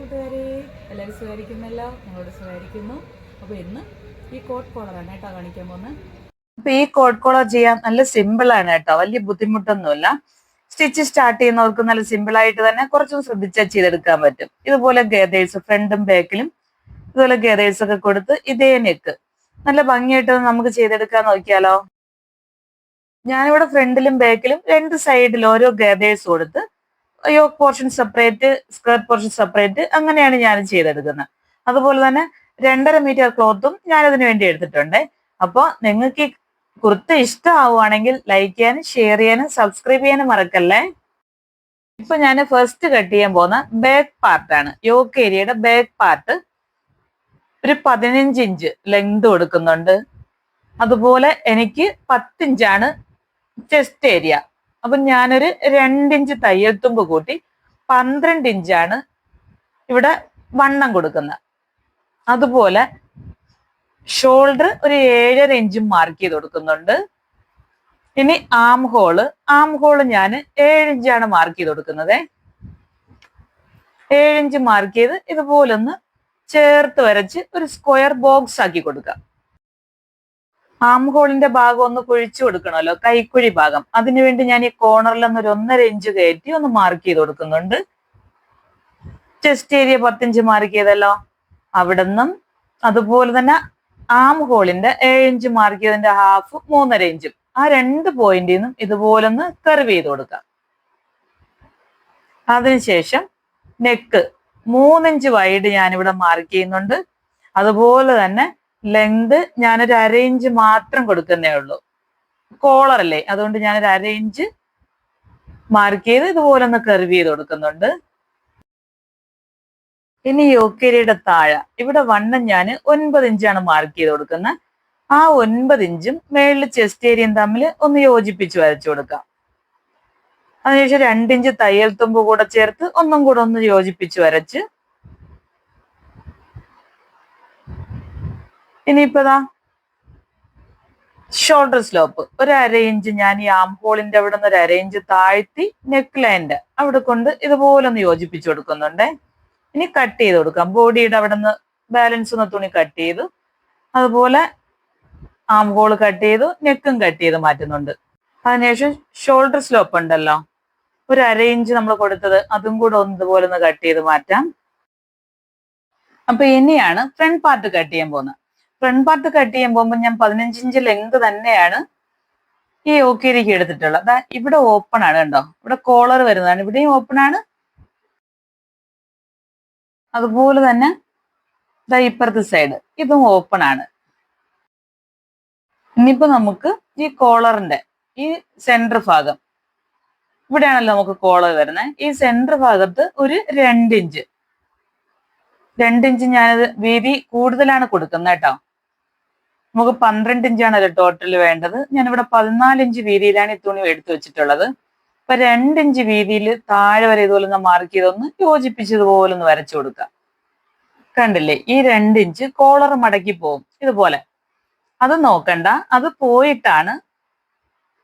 കൂട്ടുകാരെ, എല്ലാവരും സുഖമായിരിക്കുന്നല്ലോ? ഞങ്ങളോട് സുഖമായിരിക്കുന്നു. അപ്പോൾ ഇന്ന് ഈ കോട്ട് കോളറാണ് കേട്ടോ കാണിക്കാൻ പോകുന്നത്. അപ്പോൾ ഈ കോട്ട് കോളർ ചെയ്യാൻ നല്ല സിമ്പിളാണ് കേട്ടോ, വലിയ ബുദ്ധിമുട്ടൊന്നുമില്ല. സ്റ്റിച്ച് സ്റ്റാർട്ട് ചെയ്യുന്നവർക്ക് നല്ല സിമ്പിളായിട്ട് തന്നെ കുറച്ചും ശ്രദ്ധിച്ചാൽ ചെയ്തെടുക്കാൻ പറ്റും. ഇതുപോലെ ഗേതേഴ്സ് ഫ്രണ്ടും ബാക്കിലും ഇതുപോലെ ഗേതേഴ്സ് ഒക്കെ കൊടുത്ത് ഇതേ നെക്ക് നല്ല ഭംഗിയായിട്ട് നമുക്ക് ചെയ്തെടുക്കാൻ നോക്കിയാലോ. ഞാനിവിടെ ഫ്രണ്ടിലും ബാക്കിലും രണ്ട് സൈഡിലും ഓരോ ഗേതേഴ്സ് കൊടുത്ത് yoke portion separate, skirt portion separate, അങ്ങനെയാണ് ഞാൻ ചെയ്തെടുക്കുന്നത്. അതുപോലെ തന്നെ 2.5 മീറ്റർ ക്ലോത്തും ഞാനതിന് വേണ്ടി എടുത്തിട്ടുണ്ട്. അപ്പോൾ നിങ്ങൾക്ക് ഈ കുർത്ത ഇഷ്ടമാവുകയാണെങ്കിൽ ലൈക്ക് ചെയ്യാനും ഷെയർ ചെയ്യാനും സബ്സ്ക്രൈബ് ചെയ്യാനും മറക്കല്ലേ. ഇപ്പൊ ഞാൻ ഫസ്റ്റ് കട്ട് ചെയ്യാൻ പോകുന്ന ബാക്ക് പാർട്ടാണ്. യോക്ക് ഏരിയയുടെ ബാക്ക് പാർട്ട് ഒരു 15 ഇഞ്ച് ലെങ്ത് കൊടുക്കുന്നുണ്ട്. അതുപോലെ എനിക്ക് 10 ഇഞ്ചാണ് ചെസ്റ്റ് ഏരിയ. അപ്പൊ ഞാനൊരു 2 ഇഞ്ച് തയ്യൽ തുമ്പ് കൂട്ടി 12 ഇഞ്ചാണ് ഇവിടെ വണ്ണം കൊടുക്കുന്നത്. അതുപോലെ ഷോൾഡർ ഒരു 7.5 ഇഞ്ചും മാർക്ക് ചെയ്ത് കൊടുക്കുന്നുണ്ട്. ഇനി ആം ഹോള് ഞാൻ 7 ഇഞ്ചാണ് മാർക്ക് ചെയ്ത് കൊടുക്കുന്നത്. 7 ഇഞ്ച് മാർക്ക് ചെയ്ത് ഇതുപോലൊന്ന് ചേർത്ത് വരച്ച് ഒരു സ്ക്വയർ ബോക്സ് ആക്കി കൊടുക്കാം. ആം ഹോളിന്റെ ഭാഗം ഒന്ന് കുഴിച്ചു കൊടുക്കണമല്ലോ, കൈക്കുഴി ഭാഗം. അതിനുവേണ്ടി ഞാൻ ഈ കോർണറിലൊന്ന് ഒരു 1.5 ഇഞ്ച് കയറ്റി ഒന്ന് മാർക്ക് ചെയ്ത് കൊടുക്കുന്നുണ്ട്. ചെസ്റ്റ് ഏരിയ 10 ഇഞ്ച് മാർക്ക് ചെയ്തല്ലോ, അവിടെ നിന്നും അതുപോലെ തന്നെ ആം ഹോളിന്റെ 7 ഇഞ്ച് മാർക്ക് ചെയ്തതിന്റെ ഹാഫ് 3.5 ഇഞ്ചും ആ 2 പോയിന്റിൽ നിന്നും ഇതുപോലൊന്ന് കർവ് ചെയ്ത് കൊടുക്കാം. അതിനുശേഷം നെക്ക് 3 ഇഞ്ച് വൈഡ് ഞാനിവിടെ മാർക്ക് ചെയ്യുന്നുണ്ട്. അതുപോലെ തന്നെ ലെങ്ത് ഞാനൊരു 1/2 ഇഞ്ച് മാത്രം കൊടുക്കുന്നേ ഉള്ളൂ. കോളർ അല്ലേ, അതുകൊണ്ട് ഞാനൊരു 1/2 ഇഞ്ച് മാർക്ക് ചെയ്ത് ഇതുപോലെ ഒന്ന് കർവ് ചെയ്ത് കൊടുക്കുന്നുണ്ട്. ഇനി യോക്കേരിയുടെ താഴെ ഇവിടെ വണ്ണം ഞാൻ 9 ഇഞ്ചാണ് മാർക്ക് ചെയ്ത് കൊടുക്കുന്നത്. ആ 9 ഇഞ്ചും മേളിൽ ചെസ്റ്റ് ഏരിയയും തമ്മിൽ ഒന്ന് യോജിപ്പിച്ച് വരച്ചു കൊടുക്കാം. അതിനുശേഷം 2 ഇഞ്ച് തയ്യൽ തുമ്പ് കൂടെ ചേർത്ത് ഒന്നും കൂടെ ഒന്ന് യോജിപ്പിച്ച് വരച്ച് ഇനിയിപ്പതാ ഷോൾഡർ സ്ലോപ്പ് ഒരു 1/2 ഇഞ്ച് ഞാൻ ഈ ആം ഹോളിന്റെ അവിടെ നിന്ന് ഒരു 1/2 ഇഞ്ച് താഴ്ത്തി നെക്ക് ലൈൻ്റെ അവിടെ കൊണ്ട് ഇതുപോലെ ഒന്ന് യോജിപ്പിച്ചു കൊടുക്കുന്നുണ്ട്. ഇനി കട്ട് ചെയ്ത് കൊടുക്കാം. ബോഡിയുടെ അവിടെ നിന്ന് ബാലൻസ് ഒന്ന് തുണി കട്ട് ചെയ്തു, അതുപോലെ ആം ഹോൾ കട്ട് ചെയ്തു, നെക്കും കട്ട് ചെയ്ത് മാറ്റുന്നുണ്ട്. അതിനുശേഷം ഷോൾഡർ സ്ലോപ്പ് ഉണ്ടല്ലോ, ഒരു 1/2 ഇഞ്ച് നമ്മൾ കൊടുത്തത്, അതും കൂടെ ഒന്ന് ഇതുപോലെ ഒന്ന് കട്ട് ചെയ്ത് മാറ്റാം. അപ്പൊ ഇനിയാണ് ഫ്രണ്ട് പാർട്ട് കട്ട് ചെയ്യാൻ പോകുന്നത്. ഫ്രണ്ട് പാർട്ട് കട്ട് ചെയ്യാൻ പോകുമ്പോൾ ഞാൻ 15 ഇഞ്ച് ലെങ്ത് തന്നെയാണ് ഈ യോക്കേരിക്ക് എടുത്തിട്ടുള്ളത്. അതാ ഇവിടെ ഓപ്പൺ ആണ്, കണ്ടോ, ഇവിടെ കോളർ വരുന്നതാണ്, ഇവിടെയും ഓപ്പൺ ആണ്. അതുപോലെ തന്നെ ഇപ്പുറത്തെ സൈഡ് ഇതും ഓപ്പൺ ആണ്. ഇനിയിപ്പോ നമുക്ക് ഈ കോളറിന്റെ ഈ സെന്റർ ഭാഗം, ഇവിടെയാണല്ലോ നമുക്ക് കോളർ വരുന്നത്, ഈ സെന്റർ ഭാഗത്ത് ഒരു 2 ഇഞ്ച് ഞാനത് വീതി കൂടുതലാണ് കൊടുക്കുന്നത് കേട്ടോ. നമുക്ക് 12 ഇഞ്ചാണല്ലോ ടോട്ടൽ വേണ്ടത്. ഞാനിവിടെ 14 ഇഞ്ച് വീതിയിലാണ് ഈ തുണി എടുത്തു വെച്ചിട്ടുള്ളത്. അപ്പൊ 2 ഇഞ്ച് വീതിയിൽ താഴെ വരെ ഇതുപോലെ ഒന്ന് മാർക്ക് ചെയ്തൊന്ന് യോജിപ്പിച്ച് ഇതുപോലെ ഒന്ന് വരച്ചു കൊടുക്കാം. കണ്ടില്ലേ, ഈ 2 ഇഞ്ച് കോളർ മടക്കി പോകും ഇതുപോലെ. അത് നോക്കണ്ട, അത് പോയിട്ടാണ്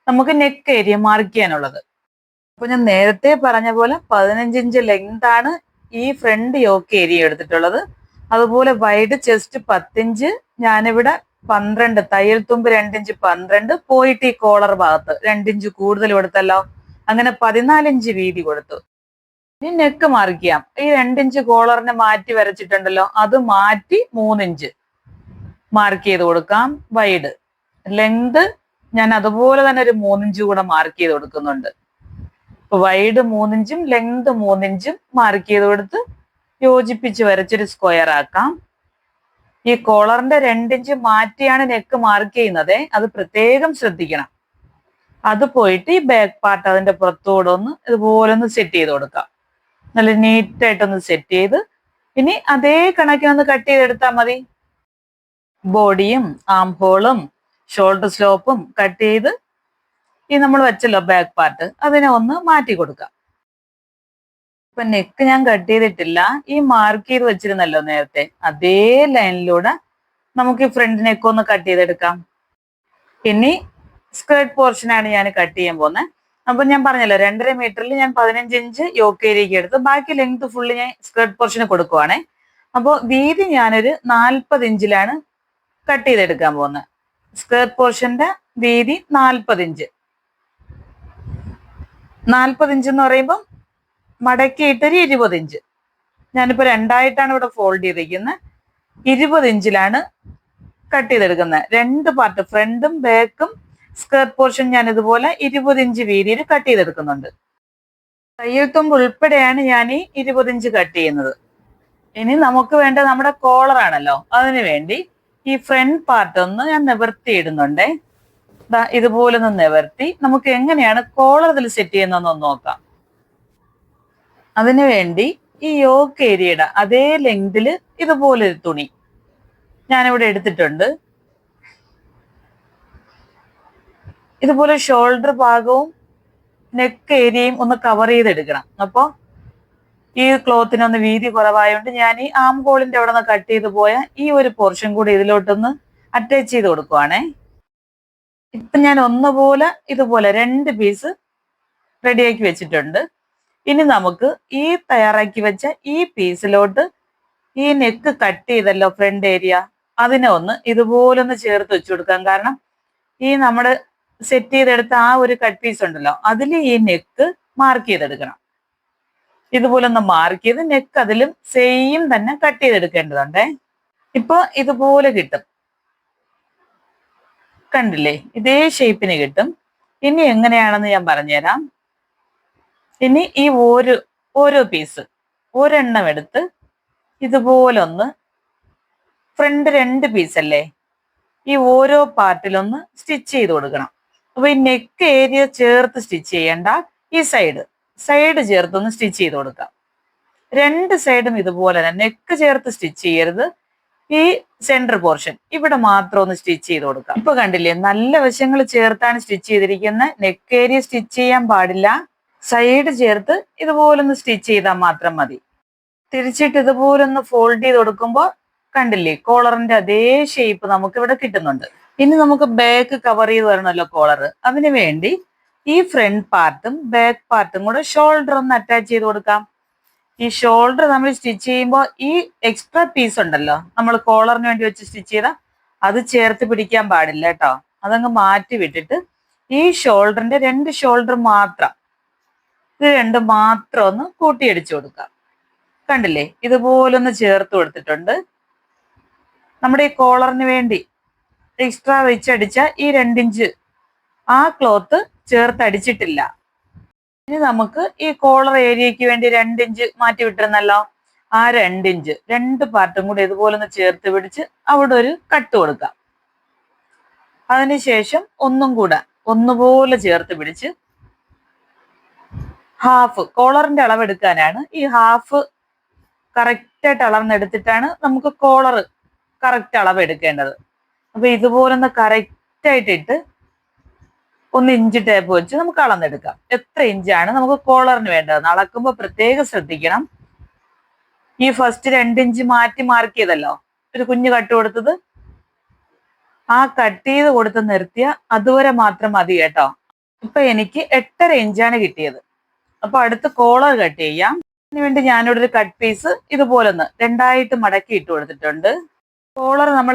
നമുക്ക് നെക്ക് ഏരിയ മാർക്ക് ചെയ്യാനുള്ളത്. അപ്പൊ ഞാൻ നേരത്തെ പറഞ്ഞ പോലെ 15 ഇഞ്ച് ലെങ്ത് ആണ് ഈ ഫ്രണ്ട് യോക്ക് ഏരിയ എടുത്തിട്ടുള്ളത്. അതുപോലെ വൈഡ് ചെസ്റ്റ് 10 ഇഞ്ച്, ഞാനിവിടെ 12 തയ്യൽ തുമ്പ് 2 ഇഞ്ച് 12 പോയിട്ട് ഈ കോളർ ഭാഗത്ത് 2 ഇഞ്ച് കൂടുതൽ കൊടുത്തല്ലോ, അങ്ങനെ 14 ഇഞ്ച് വീതി കൊടുത്തു. ഇനി നെക്ക് മാർക്ക് ചെയ്യാം. ഈ 2 ഇഞ്ച് കോളറിനെ മാറ്റി വരച്ചിട്ടുണ്ടല്ലോ, അത് മാറ്റി 3 ഇഞ്ച് മാർക്ക് ചെയ്ത് കൊടുക്കാം. വൈഡ് ലെങ്ത് ഞാൻ അതുപോലെ തന്നെ ഒരു 3 ഇഞ്ച് കൂടെ മാർക്ക് ചെയ്ത് കൊടുക്കുന്നുണ്ട്. വൈഡ് 3 ഇഞ്ചും ലെങ്ത് 3 ഇഞ്ചും മാർക്ക് ചെയ്ത് കൊടുത്ത് യോജിപ്പിച്ച് വരച്ചൊരു സ്ക്വയർ ആക്കാം. ഈ കോളറിന്റെ 2 ഇഞ്ച് മാറ്റിയാണ് നെക്ക് മാർക്ക് ചെയ്യുന്നത്, അത് പ്രത്യേകം ശ്രദ്ധിക്കണം. അത് പോയിട്ട് ഈ ബാക്ക് പാർട്ട് അതിന്റെ പുറത്തുകൂടെ ഒന്ന് ഇതുപോലെ ഒന്ന് സെറ്റ് ചെയ്ത് കൊടുക്കാം. നല്ല നീറ്റായിട്ടൊന്ന് സെറ്റ് ചെയ്ത് ഇനി അതേ കണക്കിനൊന്ന് കട്ട് ചെയ്തെടുത്താൽ മതി. ബോഡിയും ആം ഹോളും ഷോൾഡർ സ്ലോപ്പും കട്ട് ചെയ്ത് ഈ നമ്മൾ വെച്ചല്ലോ ബാക്ക് പാർട്ട്, അതിനെ ഒന്ന് മാറ്റി കൊടുക്കാം. ഇപ്പൊ നെക്ക് ഞാൻ കട്ട് ചെയ്തിട്ടില്ല, ഈ മാർക്ക് ചെയ്ത് വെച്ചിരുന്നല്ലോ നേരത്തെ, അതേ ലൈനിലൂടെ നമുക്ക് ഈ ഫ്രണ്ട് നെക്ക് ഒന്ന് കട്ട് ചെയ്തെടുക്കാം. ഇനി സ്കേർട്ട് പോർഷനാണ് ഞാൻ കട്ട് ചെയ്യാൻ പോകുന്നത്. അപ്പൊ ഞാൻ പറഞ്ഞല്ലോ 2.5 മീറ്ററിൽ ഞാൻ 15 ഇഞ്ച് യോക്ക് ഏരിയക്ക് എടുത്ത് ബാക്കി ലെങ്ത് ഫുള്ള് ഞാൻ സ്കേർട്ട് പോർഷന് കൊടുക്കുവാണേ. അപ്പോൾ വീതി ഞാനൊരു 40 ഇഞ്ചിലാണ് കട്ട് ചെയ്തെടുക്കാൻ പോകുന്നത്. സ്കേർട്ട് പോർഷന്റെ വീതി 40 ഇഞ്ച്. 40 ഇഞ്ച് എന്ന് പറയുമ്പോൾ മടക്കിയിട്ടൊരു 20 ഇഞ്ച്. ഞാനിപ്പോ രണ്ടായിട്ടാണ് ഇവിടെ ഫോൾഡ് ചെയ്തിരിക്കുന്നത്. 20 ഇഞ്ചിലാണ് കട്ട് ചെയ്തെടുക്കുന്നത്. രണ്ട് പാർട്ട്, ഫ്രണ്ടും ബാക്കും സ്കേർട്ട് പോർഷൻ ഞാൻ ഇതുപോലെ 20 ഇഞ്ച് വീതിയിൽ കട്ട് ചെയ്തെടുക്കുന്നുണ്ട്. തയ്യൽ തുമ്പ് ഉൾപ്പെടെയാണ് ഞാൻ ഈ 20 ഇഞ്ച് കട്ട് ചെയ്യുന്നത്. ഇനി നമുക്ക് വേണ്ട നമ്മുടെ കോളർ ആണല്ലോ. അതിനു വേണ്ടി ഈ ഫ്രണ്ട് പാർട്ട് ഒന്ന് ഞാൻ നിവർത്തി ഇടുന്നുണ്ടേ. ഇതുപോലെ ഒന്ന് നിവർത്തി നമുക്ക് എങ്ങനെയാണ് കോളർ ഇതിൽ സെറ്റ് ചെയ്യുന്നതെന്ന് നോക്കാം. അതിനു വേണ്ടി ഈ യോക്ക് ഏരിയയുടെ അതേ ലെങ്തില് ഇതുപോലൊരു തുണി ഞാനിവിടെ എടുത്തിട്ടുണ്ട്. ഇതുപോലെ ഷോൾഡർ ഭാഗവും നെക്ക് ഏരിയയും ഒന്ന് കവർ ചെയ്തെടുക്കണം. അപ്പോൾ ഈ ക്ലോത്തിനൊന്ന് വീതി കുറവായതുകൊണ്ട് ഞാൻ ഈ ആം ഹോളിന്റെ അവിടെ നിന്ന് കട്ട് ചെയ്ത് പോയ ഈ ഒരു പോർഷൻ കൂടി ഇതിലോട്ടൊന്ന് അറ്റാച്ച് ചെയ്ത് കൊടുക്കുവാണേ. ഇപ്പൊ ഞാൻ ഒന്നുപോലെ ഇതുപോലെ 2 പീസ് റെഡിയാക്കി വെച്ചിട്ടുണ്ട്. ഇനി നമുക്ക് ഈ തയ്യാറാക്കി വെച്ച ഈ പീസിലോട്ട് ഈ നെക്ക് കട്ട് ചെയ്തല്ലോ ഫ്രണ്ട് ഏരിയ, അതിനെ ഒന്ന് ഇതുപോലെ ഒന്ന് ചേർത്ത് വെച്ചു കൊടുക്കാം. കാരണം ഈ നമ്മുടെ സെറ്റ് ചെയ്തെടുത്ത ആ ഒരു കട്ട് പീസ് ഉണ്ടല്ലോ, അതിൽ ഈ നെക്ക് മാർക്ക് ചെയ്തെടുക്കണം. ഇതുപോലെ ഒന്ന് മാർക്ക് ചെയ്ത് നെക്ക് അതിലും സെയിം തന്നെ കട്ട് ചെയ്തെടുക്കേണ്ടതുണ്ടേ. ഇപ്പൊ ഇതുപോലെ കിട്ടും, കണ്ടില്ലേ? ഇതേ ഷേപ്പിന് കിട്ടും. ഇനി എങ്ങനെയാണെന്ന് ഞാൻ പറഞ്ഞുതരാം. ഇനി ഈ ഓരോ പീസ് ഒരെണ്ണം എടുത്ത് ഇതുപോലെ ഒന്ന് ഫ്രണ്ട് 2 പീസ് അല്ലേ, ഈ ഓരോ പാർട്ടിലൊന്ന് സ്റ്റിച്ച് ചെയ്ത് കൊടുക്കണം. അപ്പൊ ഈ നെക്ക് ഏരിയ ചേർത്ത് സ്റ്റിച്ച് ചെയ്യേണ്ട, ഈ സൈഡ് ചേർത്തൊന്ന് സ്റ്റിച്ച് ചെയ്ത് കൊടുക്കാം. 2 സൈഡും ഇതുപോലെ തന്നെ നെക്ക് ചേർത്ത് സ്റ്റിച്ച് ചെയ്യരുത്. ഈ സെന്റർ പോർഷൻ ഇവിടെ മാത്രം ഒന്ന് സ്റ്റിച്ച് ചെയ്ത് കൊടുക്കാം. ഇപ്പൊ കണ്ടില്ലേ, നല്ല വശങ്ങൾ ചേർത്താണ് സ്റ്റിച്ച് ചെയ്തിരിക്കുന്നത്. നെക്ക് ഏരിയ സ്റ്റിച്ച് ചെയ്യാൻ പാടില്ല. സൈഡ് ചേർത്ത് ഇതുപോലൊന്ന് സ്റ്റിച്ച് ചെയ്താൽ മാത്രം മതി. തിരിച്ചിട്ട് ഇതുപോലൊന്ന് ഫോൾഡ് ചെയ്ത് കൊടുക്കുമ്പോൾ കണ്ടില്ലേ, കോളറിന്റെ അതേ ഷേപ്പ് നമുക്ക് ഇവിടെ കിട്ടുന്നുണ്ട്. ഇനി നമുക്ക് ബാക്ക് കവർ ചെയ്ത് വരണമല്ലോ കോളർ. അതിനു വേണ്ടി ഈ ഫ്രണ്ട് പാർട്ടും ബാക്ക് പാർട്ടും കൂടെ ഷോൾഡർ ഒന്ന് അറ്റാച്ച് ചെയ്ത് കൊടുക്കാം. ഈ ഷോൾഡർ നമ്മൾ സ്റ്റിച്ച് ചെയ്യുമ്പോൾ ഈ എക്സ്ട്രാ പീസ് ഉണ്ടല്ലോ, നമ്മൾ കോളറിന് വേണ്ടി വെച്ച് സ്റ്റിച്ച് ചെയ്താൽ അത് ചേർത്ത് പിടിക്കാൻ പാടില്ല കേട്ടോ. അതങ്ങ് മാറ്റി വിട്ടിട്ട് ഈ ഷോൾഡറിന്റെ 2 ഷോൾഡർ മാത്രം, ഇത് 2 മാത്രം ഒന്ന് കൂട്ടിയടിച്ചു കൊടുക്കാം. കണ്ടില്ലേ, ഇതുപോലൊന്ന് ചേർത്ത് കൊടുത്തിട്ടുണ്ട്. നമ്മുടെ ഈ കോളറിന് വേണ്ടി എക്സ്ട്രാ വെച്ചടിച്ച ഈ 2 ഇഞ്ച് ആ ക്ലോത്ത് ചേർത്ത് അടിച്ചിട്ടില്ല. ഇനി നമുക്ക് ഈ കോളർ ഏരിയക്ക് വേണ്ടി 2 ഇഞ്ച് മാറ്റി വിട്ടിരുന്നല്ലോ, ആ 2 ഇഞ്ച് 2 പാർട്ടും കൂടി ഇതുപോലെ ഒന്ന് ചേർത്ത് പിടിച്ച് അവിടെ ഒരു കട്ട് കൊടുക്കാം. അതിനുശേഷം ഒന്നും കൂടെ ഒന്നുപോലെ ചേർത്ത് പിടിച്ച് ഹാഫ്, കോളറിന്റെ അളവ് എടുക്കാനാണ്. ഈ ഹാഫ് കറക്റ്റായിട്ട് അളന്നെടുത്തിട്ടാണ് നമുക്ക് കോളർ കറക്റ്റ് അളവ് എടുക്കേണ്ടത്. അപ്പൊ ഇതുപോലൊന്ന് കറക്റ്റായിട്ടിട്ട് 1 ഇഞ്ച് ടേപ്പ് വെച്ച് നമുക്ക് അളന്നെടുക്കാം. എത്ര ഇഞ്ചാണ് നമുക്ക് കോളറിന് വേണ്ടത് അളക്കുമ്പോൾ പ്രത്യേകം ശ്രദ്ധിക്കണം. ഈ ഫസ്റ്റ് 2 ഇഞ്ച് മാറ്റി മാർക്ക് ചെയ്തല്ലോ, ഒരു കുഞ്ഞു കട്ട് കൊടുത്തത്, ആ കട്ട് ചെയ്ത് കൊടുത്ത് നിർത്തിയ അതുവരെ മാത്രം മതി കേട്ടോ. ഇപ്പൊ എനിക്ക് 8.5 ഇഞ്ചാണ് കിട്ടിയത്. അപ്പൊ അടുത്ത് കോളർ കട്ട് ചെയ്യാം. അതിനുവേണ്ടി ഞാനിവിടെ ഒരു കട്ട് പീസ് ഇതുപോലെ ഒന്ന് 2ആയിട്ട് മടക്കി ഇട്ട് കൊടുത്തിട്ടുണ്ട്. കോളർ നമ്മൾ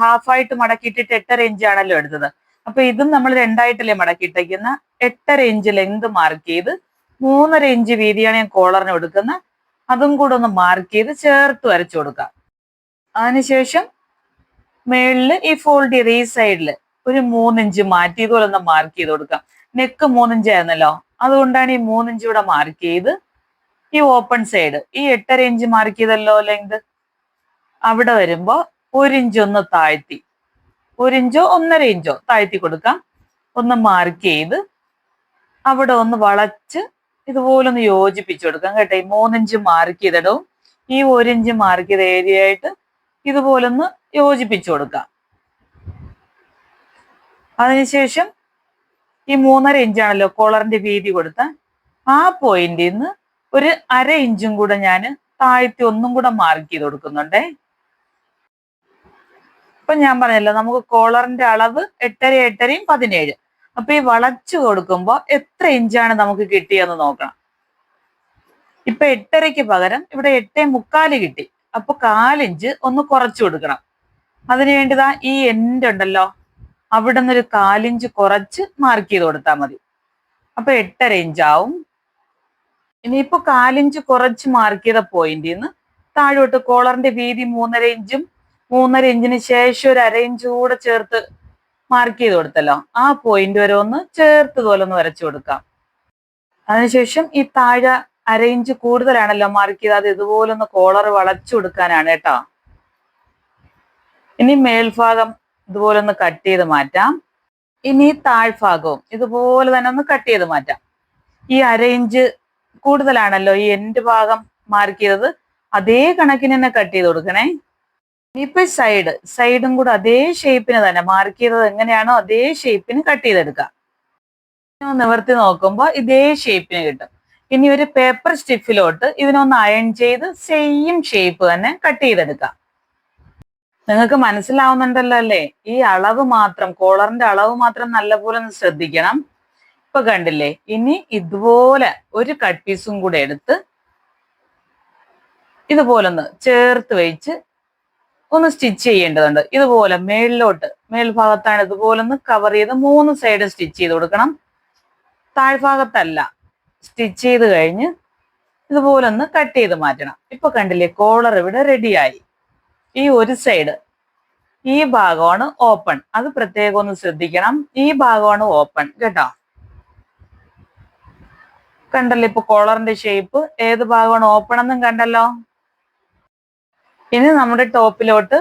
ഹാഫായിട്ട് മടക്കിയിട്ടിട്ട് 8.5 ഇഞ്ചാണല്ലോ എടുത്തത്. അപ്പൊ ഇതും നമ്മൾ 2ആയിട്ടല്ലേ മടക്കിയിട്ടേക്കുന്ന. 8.5 ഇഞ്ച് ലെങ്ത് മാർക്ക് ചെയ്ത് 3.5 ഇഞ്ച് വീതിയാണ് ഞാൻ കോളറിന് കൊടുക്കുന്നത്. അതും കൂടെ ഒന്ന് മാർക്ക് ചെയ്ത് ചേർത്ത് വരച്ചു കൊടുക്കാം. അതിനുശേഷം മേളില് ഈ ഫോൾഡ് ചെയ്ത് ഈ സൈഡില് ഒരു 3 ഇഞ്ച് മാറ്റി ഇതുപോലെ ഒന്ന് മാർക്ക് ചെയ്ത് കൊടുക്കാം. നെക്ക് 3 ഇഞ്ച് ആയിരുന്നല്ലോ, അതുകൊണ്ടാണ് ഈ 3 ഇഞ്ച് ഇവിടെ മാർക്ക് ചെയ്ത് ഈ ഓപ്പൺ സൈഡ് ഈ 8.5 ഇഞ്ച് മാർക്ക് ചെയ്തല്ലോ ലെങ്ത്, അവിടെ വരുമ്പോ 1 ഇഞ്ച് ഒന്ന് താഴ്ത്തി, 1 ഇഞ്ചോ 1.5 ഇഞ്ചോ താഴ്ത്തി കൊടുക്കാം. ഒന്ന് മാർക്ക് ചെയ്ത് അവിടെ ഒന്ന് വളച്ച് ഇതുപോലെ ഒന്ന് യോജിപ്പിച്ചു കൊടുക്കാം കേട്ടോ. ഈ 3 ഇഞ്ച് മാർക്ക് ചെയ്തിടവും ഈ 1 ഇഞ്ച് മാർക്ക് ചെയ്ത ഏരിയ ആയിട്ട് ഇതുപോലൊന്ന് യോജിപ്പിച്ചു കൊടുക്കാം. അതിനുശേഷം ഈ 3.5 ഇഞ്ചാണല്ലോ കോളറിന്റെ വീതി കൊടുത്ത ആ പോയിന്റിൽ നിന്ന് ഒരു 1/2 ഇഞ്ചും കൂടെ ഞാൻ താഴ്ത്തി ഒന്നും കൂടെ മാർക്ക് ചെയ്ത് കൊടുക്കുന്നുണ്ടേ. ഇപ്പൊ ഞാൻ പറഞ്ഞല്ലോ, നമുക്ക് കോളറിന്റെ അളവ് 8.5 8.5 17. അപ്പൊ ഈ വളച്ചു കൊടുക്കുമ്പോൾ എത്ര ഇഞ്ചാണ് നമുക്ക് കിട്ടിയെന്ന് നോക്കണം. ഇപ്പൊ 8.5 പകരം ഇവിടെ 8.75 കിട്ടി. അപ്പൊ 1/4 ഒന്ന് കുറച്ചു കൊടുക്കണം. അതിനു വേണ്ടിതാ ഈ എൻഡ് ഉണ്ടല്ലോ, അവിടെ നിന്ന് ഒരു 1/4 കുറച്ച് മാർക്ക് ചെയ്ത് കൊടുത്താൽ മതി. അപ്പൊ 8.5 ആവും. ഇനിയിപ്പോ 1/4 കുറച്ച് മാർക്ക് ചെയ്ത പോയിന്റിൽ നിന്ന് താഴോട്ട് കോളറിന്റെ വീതി 3.5 3.5 ശേഷം ഒരു 1/2 കൂടെ ചേർത്ത് മാർക്ക് ചെയ്ത് കൊടുത്തല്ലോ, ആ പോയിന്റ് വരെ ഒന്ന് ചേർത്ത് ഇതുപോലെ ഒന്ന് വരച്ചു കൊടുക്കാം. അതിനുശേഷം ഈ താഴെ 1/2 കൂടുതലാണല്ലോ മാർക്ക് ചെയ്ത്, അത് ഇതുപോലെ ഒന്ന് കോളർ വളച്ചു കൊടുക്കാനാണ് കേട്ടോ. ഇനി മേൽഭാഗം ഇതുപോലെ ഒന്ന് കട്ട് ചെയ്ത് മാറ്റാം. ഇനി താഴ്ഭാഗവും ഇതുപോലെ തന്നെ ഒന്ന് കട്ട് ചെയ്ത് മാറ്റാം. ഈ 1/2 കൂടുതലാണല്ലോ ഈ എൻഡ് ഭാഗം മാർക്ക് ചെയ്തത്, അതേ കണക്കിന് തന്നെ കട്ട് ചെയ്ത് കൊടുക്കണേ. ഇനിയിപ്പോ സൈഡും കൂടെ അതേ ഷേപ്പിന് തന്നെ മാർക്ക് ചെയ്തത് എങ്ങനെയാണോ അതേ ഷേപ്പിന് കട്ട് ചെയ്തെടുക്കാം. നിവർത്തി നോക്കുമ്പോൾ ഇതേ ഷേപ്പിന് കിട്ടും. ഇനി ഒരു പേപ്പർ സ്റ്റിഫിലോട്ട് ഇതിനൊന്ന് അയൺ ചെയ്ത് സെയിം ഷേപ്പ് തന്നെ കട്ട് ചെയ്തെടുക്കാം. നിങ്ങൾക്ക് മനസ്സിലാവുന്നുണ്ടല്ലോ അല്ലേ? ഈ അളവ് മാത്രം, കോളറിന്റെ അളവ് മാത്രം നല്ലപോലെ ഒന്ന് ശ്രദ്ധിക്കണം. ഇപ്പൊ കണ്ടില്ലേ? ഇനി ഇതുപോലെ ഒരു കട്ട് പീസും കൂടെ എടുത്ത് ഇതുപോലൊന്ന് ചേർത്ത് വെച്ച് ഒന്ന് സ്റ്റിച്ച് ചെയ്യേണ്ടതുണ്ട്. ഇതുപോലെ മേൽഭാഗത്താണ് ഇതുപോലൊന്ന് കവർ ചെയ്ത് 3 സൈഡ് സ്റ്റിച്ച് ചെയ്ത് കൊടുക്കണം. താഴ്ഭാഗത്തല്ല. സ്റ്റിച്ച് ചെയ്ത് കഴിഞ്ഞ് ഇതുപോലൊന്ന് കട്ട് ചെയ്ത് മാറ്റണം. ഇപ്പൊ കണ്ടില്ലേ? കോളർ ഇവിടെ റെഡിയായി. ഈ ഒരു സൈഡ്, ഈ ഭാഗമാണ് ഓപ്പൺ, അത് പ്രത്യേകം ഒന്ന് ശ്രദ്ധിക്കണം. ഈ ഭാഗമാണ് ഓപ്പൺ കേട്ടോ. കണ്ടല്ലോ ഇപ്പൊ കോളറിന്റെ ഷേപ്പ്, ഏത് ഭാഗമാണ് ഓപ്പൺ എന്നും കണ്ടല്ലോ. ഇനി നമ്മുടെ ടോപ്പിലോട്ട്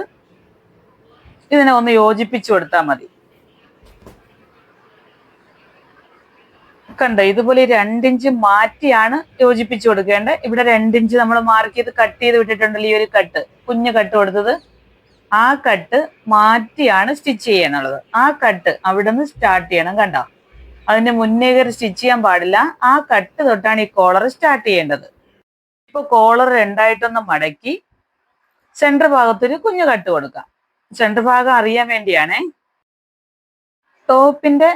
ഇതിനെ ഒന്ന് യോജിപ്പിച്ചു കൊടുത്താൽ മതി. കണ്ടോ? ഇതുപോലെ 2 ഇഞ്ച് മാറ്റിയാണ് യോജിപ്പിച്ചു കൊടുക്കേണ്ടത്. ഇവിടെ 2 ഇഞ്ച് നമ്മൾ മാർക്ക് ചെയ്ത് കട്ട് ചെയ്ത് വിട്ടിട്ടുണ്ടല്ലോ, ഈ ഒരു കട്ട്, കുഞ്ഞു കട്ട് കൊടുത്തത്. ആ കട്ട് മാറ്റിയാണ് സ്റ്റിച്ച് ചെയ്യാനുള്ളത്. ആ കട്ട് അവിടെ നിന്ന് സ്റ്റാർട്ട് ചെയ്യണം. കണ്ടോ? അതിന്റെ മുന്നേ കയറി സ്റ്റിച്ച് ചെയ്യാൻ പാടില്ല. ആ കട്ട് തൊട്ടാണ് ഈ കോളർ സ്റ്റാർട്ട് ചെയ്യേണ്ടത്. ഇപ്പൊ കോളർ 2ആയിട്ടൊന്ന് മടക്കി സെന്റർ ഭാഗത്തൊരു കുഞ്ഞു കട്ട് കൊടുക്കാം. സെന്റർ ഭാഗം അറിയാൻ വേണ്ടിയാണേ. ടോപ്പിന്റെ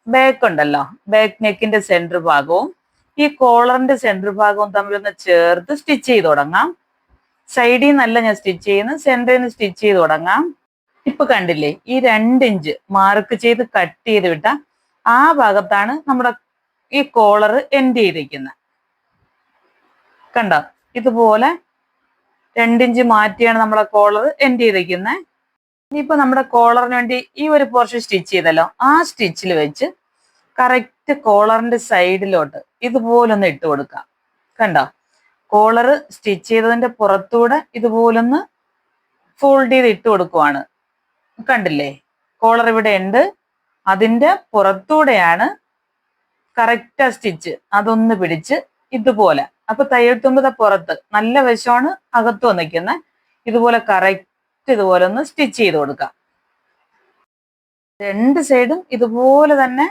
ബാക്ക് ഉണ്ടല്ലോ, ബാക്ക് നെക്കിന്റെ സെന്റർ ഭാഗവും ഈ കോളറിന്റെ സെന്റർ ഭാഗവും തമ്മിലൊന്ന് ചേർത്ത് സ്റ്റിച്ച് ചെയ്ത് തുടങ്ങാം. സൈഡിൽ നിന്നല്ല ഞാൻ സ്റ്റിച്ച് ചെയ്യുന്നത്, സെന്ററിൽ നിന്ന് സ്റ്റിച്ച് ചെയ്ത് തുടങ്ങാം. ഇപ്പൊ കണ്ടില്ലേ? ഈ 2 ഇഞ്ച് മാർക്ക് ചെയ്ത് കട്ട് ചെയ്ത് വിട്ട ആ ഭാഗത്താണ് നമ്മുടെ ഈ കോളർ എൻഡ് ചെയ്തിരിക്കുന്നത്. കണ്ടോ? ഇതുപോലെ 2 ഇഞ്ച് മാറ്റിയാണ് നമ്മളെ കോളർ എൻഡ് ചെയ്തിരിക്കുന്നത്. ഇനിയിപ്പോ നമ്മുടെ കോളറിന് വേണ്ടി ഈ ഒരു പോർഷൻ സ്റ്റിച്ച് ചെയ്തല്ലോ, ആ സ്റ്റിച്ചിൽ വെച്ച് കറക്റ്റ് കോളറിന്റെ സൈഡിലോട്ട് ഇതുപോലൊന്ന് ഇട്ട് കൊടുക്കാം. കണ്ടോ? കോളർ സ്റ്റിച്ച് ചെയ്തതിന്റെ പുറത്തൂടെ ഇതുപോലൊന്ന് ഫോൾഡ് ചെയ്ത് ഇട്ട് കൊടുക്കുവാണ്. കണ്ടില്ലേ? കോളർ ഇവിടെ ഉണ്ട്, അതിന്റെ പുറത്തൂടെയാണ് കറക്റ്റ് ആ സ്റ്റിച്ച്. അതൊന്ന് പിടിച്ച് ഇതുപോലെ, അപ്പൊ തയ്യൽ തുമ്പ് പുറത്ത്, നല്ല വശമാണ് അകത്ത് വന്നിരിക്കുന്നത്. ഇതുപോലെ കറക്റ്റ് ഇതുപോലെ ഒന്ന് സ്റ്റിച്ച് ചെയ്ത് കൊടുക്കാം. 2 സൈഡും ഇതുപോലെ തന്നെ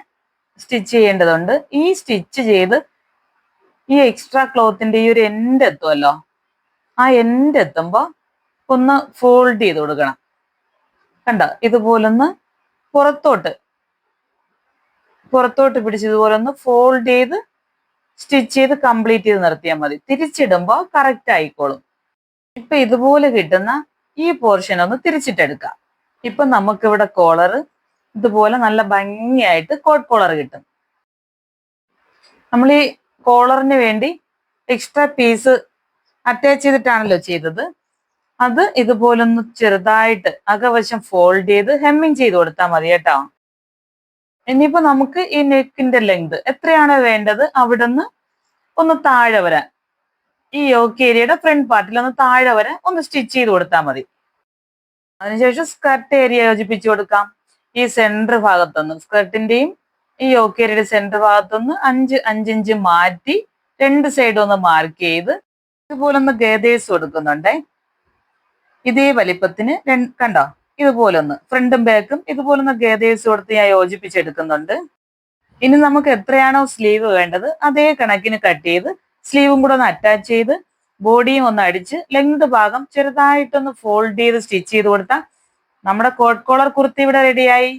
സ്റ്റിച്ച് ചെയ്യേണ്ടതുണ്ട്. ഈ സ്റ്റിച്ച് ചെയ്ത് ഈ എക്സ്ട്രാ ക്ലോത്തിന്റെ ഈ ഒരു എൻഡ് എത്തുമല്ലോ, ആ എൻഡ് എത്തുമ്പോ ഒന്ന് ഫോൾഡ് ചെയ്ത് കൊടുക്കണം. കണ്ടോ? ഇതുപോലൊന്ന് പുറത്തോട്ട് പിടിച്ച് ഇതുപോലെ ഒന്ന് ഫോൾഡ് ചെയ്ത് സ്റ്റിച്ച് ചെയ്ത് കംപ്ലീറ്റ് ചെയ്ത് നിർത്തിയാൽ മതി. തിരിച്ചിടുമ്പോൾ കറക്റ്റ് ആയിക്കോളും. ഇപ്പൊ ഇതുപോലെ കിട്ടുന്ന ഈ പോർഷൻ ഒന്ന് തിരിച്ചിട്ടെടുക്കാം. ഇപ്പൊ നമുക്കിവിടെ കോളർ ഇതുപോലെ നല്ല ഭംഗിയായിട്ട് കോട്ട് കോളർ കിട്ടും. നമ്മൾ ഈ കോളറിന് വേണ്ടി എക്സ്ട്രാ പീസ് അറ്റാച്ച് ചെയ്തിട്ടാണല്ലോ ചെയ്തത്, അത് ഇതുപോലൊന്ന് ചെറുതായിട്ട് അകവശം ഫോൾഡ് ചെയ്ത് ഹെമ്മിങ് ചെയ്ത് കൊടുത്താൽ മതി കേട്ടോ. ഇനിയിപ്പോ നമുക്ക് ഈ നെക്കിന്റെ ലെങ്ത് എത്രയാണോ വേണ്ടത് അവിടുന്ന് ഒന്ന് താഴെ വരാൻ, ഈ യോക്ക് ഏരിയയുടെ ഫ്രണ്ട് പാർട്ടിൽ ഒന്ന് താഴെ വരെ ഒന്ന് സ്റ്റിച്ച് ചെയ്ത് കൊടുത്താൽ മതി. അതിനുശേഷം സ്കർട്ട് ഏരിയ യോജിപ്പിച്ചു കൊടുക്കാം. ഈ സെന്റർ ഭാഗത്തുനിന്ന്, സ്കർട്ടിന്റെയും ഈ യോക്ക് ഏരിയയുടെ സെന്റർ ഭാഗത്തുനിന്ന് 5 ഇഞ്ച് മാറ്റി 2 സൈഡും ഒന്ന് മാർക്ക് ചെയ്ത് ഇതുപോലെ ഒന്ന് ഗേദേഴ്സ് കൊടുക്കുന്നുണ്ടേ. ഇതേ വലിപ്പത്തിന് കണ്ടോ? ഇതുപോലെ ഒന്ന് ഫ്രണ്ടും ബാക്കും ഇതുപോലൊന്ന് ഗേദേഴ്സ് കൊടുത്ത് ഞാൻ യോജിപ്പിച്ചെടുക്കുന്നുണ്ട്. ഇനി നമുക്ക് എത്രയാണോ സ്ലീവ് വേണ്ടത് അതേ കണക്കിന് കട്ട് ചെയ്ത് സ്ലീവും കൂടെ ഒന്ന് അറ്റാച്ച് ചെയ്ത് ബോഡിയും ഒന്ന് അടിച്ച് ലെങ്ത് ഭാഗം ചെറുതായിട്ടൊന്ന് ഫോൾഡ് ചെയ്ത് സ്റ്റിച്ച് ചെയ്ത് കൊടുത്താൽ നമ്മുടെ കോട്ട് കോളർ കുർത്തി ഇവിടെ റെഡിയായി.